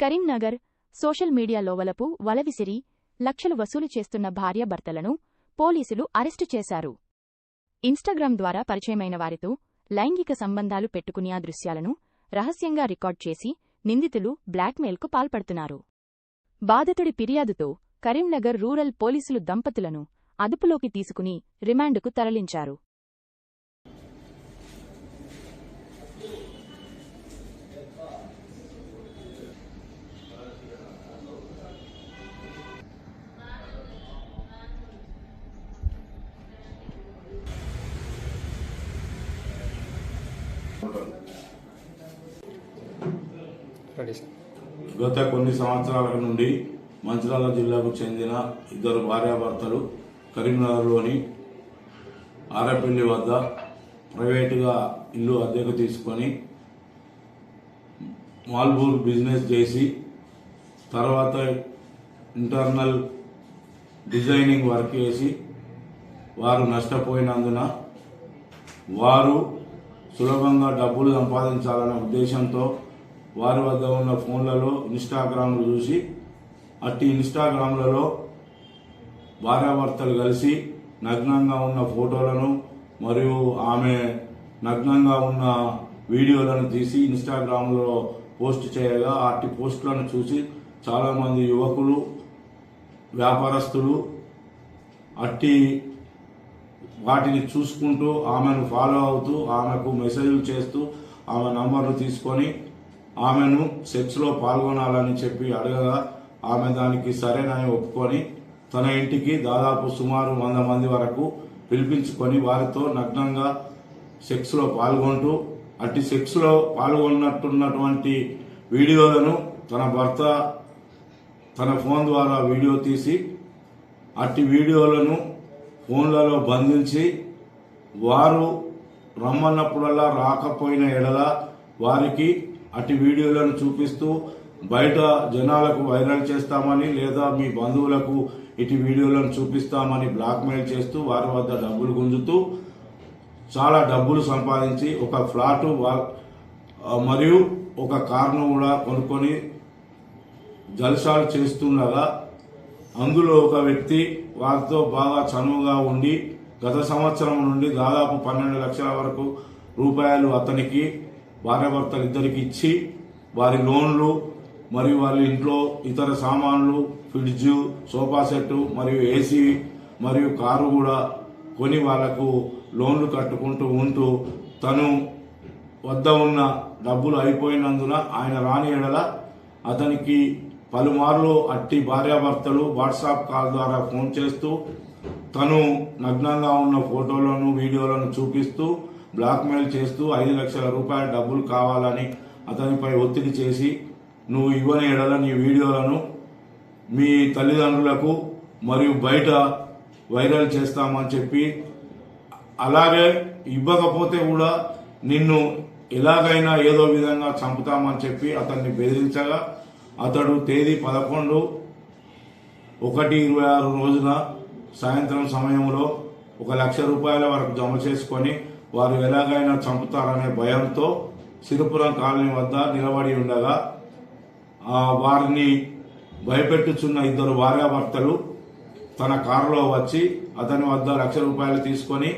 Karimnagar social మీడియాలో వల విసిరి లక్షలు వసూలు చేస్తున్న భార్యాభర్తలను పోలీసులు అరెస్టు చేశారు. ఇన్స్టాగ్రామ్ ద్వారా పరిచయమైన వారితో లైంగిక సంబంధాలు పెట్టుకుని ఆ దృశ్యాలను రహస్యంగా రికార్డ్ చేసి నిందితులు బ్లాక్మెయిల్కు పాల్పడుతున్నారు. బాధితుడి ఫిర్యాదుతో కరీంనగర్ రూరల్ పోలీసులు దంపతులను అదుపులోకి తీసుకుని రిమాండ్కు తరలించారు. గత కొన్ని సంవత్సరాల నుండి మంచిర్యాల జిల్లాకు చెందిన ఇద్దరు భార్యాభర్తలు కరీంనగర్లోని ఆరపల్లి వద్ద ప్రైవేటుగా ఇల్లు అద్దెకు తీసుకొని మాల్బూర్ బిజినెస్ చేసి తర్వాత ఇంటర్నల్ డిజైనింగ్ వర్క్ చేసి వారు నష్టపోయినందున వారు సులభంగా డబ్బులు సంపాదించాలనే ఉద్దేశంతో వారి వద్ద ఉన్న ఫోన్లలో ఇన్స్టాగ్రామ్లు చూసి అట్టి ఇన్స్టాగ్రామ్లలో భార్యాభర్తలు కలిసి నగ్నంగా ఉన్న ఫోటోలను మరియు ఆమె నగ్నంగా ఉన్న వీడియోలను తీసి ఇన్స్టాగ్రామ్లో పోస్ట్ చేయగా అట్టి పోస్టులను చూసి చాలామంది యువకులు వ్యాపారస్తులు అట్టి వాటిని చూసుకుంటూ ఆమెను ఫాలో అవుతూ ఆమెకు మెసేజ్లు చేస్తూ ఆమె నంబర్ను తీసుకొని ఆమెను సెక్స్లో పాల్గొనాలని చెప్పి అడగగా ఆమె దానికి సరేనని ఒప్పుకొని తన ఇంటికి దాదాపు సుమారు 100 మంది వరకు పిలిపించుకొని వారితో నగ్నంగా సెక్స్లో పాల్గొంటూ అట్టి సెక్స్లో పాల్గొన్నట్టున్నటువంటి వీడియోలను తన భర్త తన ఫోన్ ద్వారా వీడియో తీసి అట్టి వీడియోలను ఫోన్లలో బంధించి వారు రమ్మన్నప్పుడల్లా రాకపోయిన ఎడల వారికి అట్టి వీడియోలను చూపిస్తూ బయట జనాలకు వైరల్ చేస్తామని లేదా మీ బంధువులకు ఇటు వీడియోలను చూపిస్తామని బ్లాక్మెయిల్ చేస్తూ వారి వద్ద డబ్బులు గుంజుతూ చాలా డబ్బులు సంపాదించి ఒక ఫ్లాటు మరియు ఒక కార్ను కూడా కొనుక్కొని జల్సాలు చేస్తుండగా అందులో ఒక వ్యక్తి వారితో బాగా చనువుగా ఉండి గత సంవత్సరం నుండి దాదాపు 12 లక్షల వరకు రూపాయలు అతనికి భార్యాభర్తలు ఇద్దరికి ఇచ్చి వారి లోన్లు మరియు వాళ్ళ ఇంట్లో ఇతర సామాన్లు ఫ్రిడ్జ్ సోఫా సెట్ మరియు ఏసీ మరియు కారు కూడా కొని వాళ్లకు లోన్లు కట్టుకుంటూ ఉంటూ తను వద్ద ఉన్న డబ్బులు అయిపోయినందున ఆయన రాని ఎడల అతనికి పలుమార్లు అట్టి భార్యాభర్తలు వాట్సాప్ కాల్ ద్వారా ఫోన్ చేస్తూ తను నగ్నంగా ఉన్న ఫోటోలను వీడియోలను చూపిస్తూ బ్లాక్మెయిల్ చేస్తూ 5 లక్షల రూపాయల డబ్బులు కావాలని అతనిపై ఒత్తిడి చేసి నువ్వు ఇవ్వని ఎడల నీ వీడియోలను మీ తల్లిదండ్రులకు మరియు బయట వైరల్ చేస్తామని చెప్పి అలాగే ఇవ్వకపోతే కూడా నిన్ను ఎలాగైనా ఏదో విధంగా చంపుతామని చెప్పి అతన్ని బెదిరించగా అతడు తేదీ 11/1/26 రోజున సాయంత్రం సమయంలో 1 లక్ష రూపాయల వరకు జమ చేసుకొని వారు ఎలాగైనా చంపుతారనే భయంతో సిరిపురం కాలనీ వద్ద నిలబడి ఉండగా వారిని భయపెట్టుచున్న ఇద్దరు భార్యాభర్తలు తన కారులో వచ్చి అతని వద్ద 1 లక్ష రూపాయలు తీసుకొని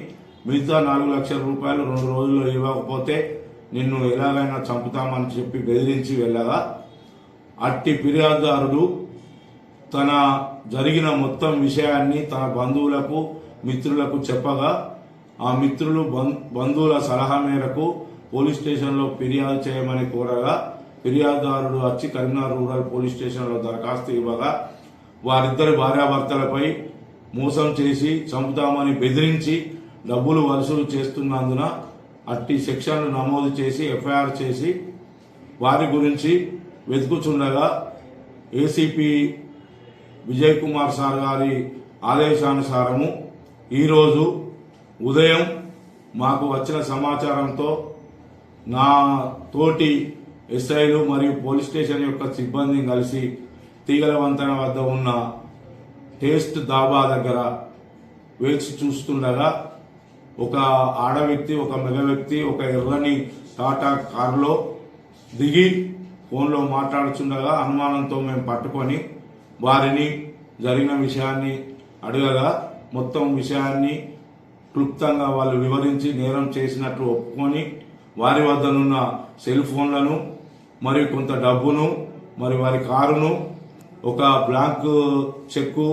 మిగతా 4 లక్షల రూపాయలు 2 రోజుల్లో ఇవ్వకపోతే నిన్ను ఎలాగైనా చంపుతామని చెప్పి బెదిరించి వెళ్ళగా అట్టి ఫిర్యాదుదారుడు తన జరిగిన మొత్తం విషయాన్ని తన బంధువులకు మిత్రులకు చెప్పగా ఆ మిత్రులు బంధువుల సలహా మేరకు పోలీస్ స్టేషన్లో ఫిర్యాదు చేయమని కోరగా ఫిర్యాదుదారుడు వచ్చి కరీంనగర్ రూరల్ పోలీస్ స్టేషన్లో దరఖాస్తు ఇవ్వగా వారిద్దరి భార్యాభర్తలపై మోసం చేసి చంపుతామని బెదిరించి డబ్బులు వసూలు చేస్తున్నందున అట్టి సెక్షన్లు నమోదు చేసి ఎఫ్ఐఆర్ చేసి వారి గురించి వెతుకుచుండగా ఏసీపీ విజయ్ కుమార్ సార్ గారి ఆదేశానుసారము ఈరోజు ఉదయం మాకు వచ్చిన సమాచారంతో నా తోటి ఎస్ఐలు మరియు పోలీస్ స్టేషన్ యొక్క సిబ్బందిని కలిసి తీగల వంతెన వద్ద ఉన్న టేస్ట్ దాబా దగ్గర వేచి చూస్తుండగా ఒక ఆడ వ్యక్తి ఒక మగ వ్యక్తి ఒక ఎర్రని టాటా కారులో దిగి ఫోన్లో మాట్లాడుతుండగా అనుమానంతో మేము పట్టుకొని వారిని జరిగిన విషయాన్ని అడగగా మొత్తం విషయాన్ని క్లుప్తంగా వాళ్ళు వివరించి నేరం చేసినట్లు ఒప్పుకొని వారి వద్దనున్న సెల్ ఫోన్లను మరియు కొంత డబ్బును మరి వారి కారును ఒక బ్లాంక్ చెక్కు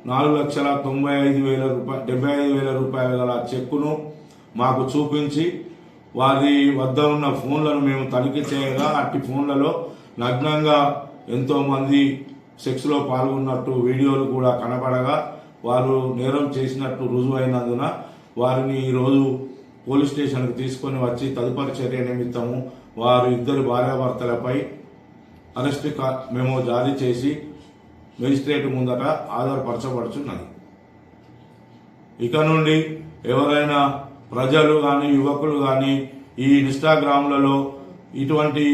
4,95,000 రూపాయల గల చెక్కును మాకు చూపించి వారి వద్ద ఉన్న ఫోన్లను మేము తనిఖీ చేయగా అట్టి ఫోన్లలో నగ్నంగా ఎంతో మంది సెక్స్లో పాల్గొన్నట్టు వీడియోలు కూడా కనపడగా వారు నేరం చేసినట్టు రుజువైనందున వారిని ఈరోజు పోలీస్ స్టేషన్కు తీసుకొని వచ్చి తదుపరి చర్య నిమిత్తము వారు ఇద్దరు భార్యాభర్తలపై అరెస్ట్ మెమో జారీ చేసి మెజిస్ట్రేట్ ముందట ఆధారపరచబడుచున్నది. ఇక నుండి ఎవరైనా ప్రజలు కానీ యువకులు కానీ ఈ ఇన్స్టాగ్రామ్లలో ఇటువంటి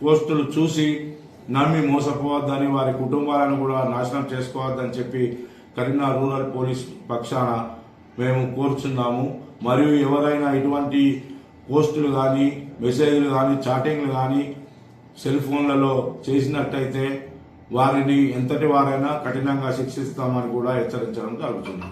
పోస్టులు చూసి నమ్మి మోసపోవద్దని వారి కుటుంబాలను కూడా నాశనం చేసుకోవద్దని చెప్పి కరీంనగర్ రూరల్ పోలీస్ పక్షాన మేము కోరుచున్నాము. మరియు ఎవరైనా ఇటువంటి పోస్టులు కానీ మెసేజ్లు కానీ చాటింగ్లు కానీ సెల్ ఫోన్లలో చేసినట్టయితే వారిని ఎంతటి వారైనా కఠినంగా శిక్షిస్తామని కూడా హెచ్చరించడం జరుగుతుంది.